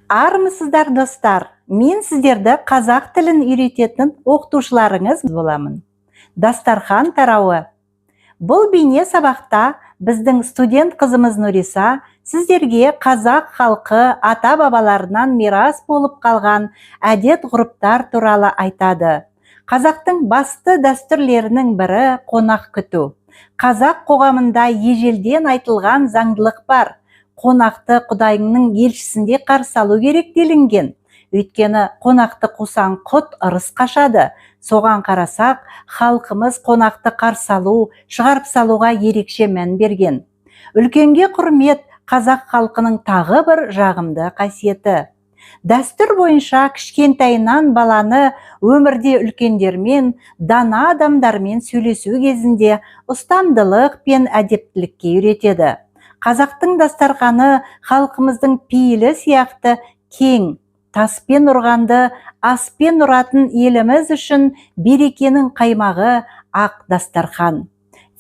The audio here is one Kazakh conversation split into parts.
Армысыздар достар, мен сіздерді қазақ тілін үйрететін оқытушыларыңыз боламын. Дастархан тарауы. Бұл бейне сабақта біздің студент қызымыз Нұриса сіздерге қазақ халқы ата-бабаларынан мирас болып қалған әдет-ғұрыптар туралы айтады. Қазақтың басты дәстүрлерінің бірі қонақ күту. Қазақ қоғамында ежелден айтылған заңдылық бар. Қонақты Құдайыңның елшісінде қарсы алу керек делінген. Өйткені қонақты қусаң құт ырыс қашады. Соған қарасақ, халқымыз қонақты қарсы алу, шығарып салуға ерекше мән берген. Үлкенге құрмет қазақ халқының тағы бір жағымды қасиеті. Дәстүр бойынша кішкентайынан баланы өмірде үлкендермен, дана адамдармен сөйлесу кезінде ұстамдылық пен әдептілікке үйретеді. Қазақтың дастарханы халқымыздың пейілі сияқты кең, таспен ұрғанды аспен ұратын еліміз үшін берекенің қаймағы ақ дастархан.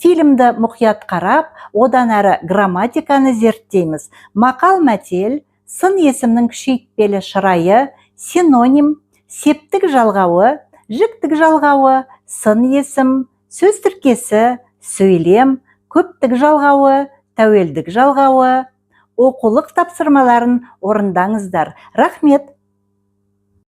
Фильмді мұқият қарап, одан әрі грамматиканы зерттейміз. Мақал-мәтел, сын есімнің күшейтпелі шырайы, синоним, септік жалғауы, жіктік жалғауы, сын есім, сөз тіркесі, сөйлем, көптік жалғауы, тәуелдік жалғауы. Оқулық тапсырмаларын орындаңыздар. Рахмет.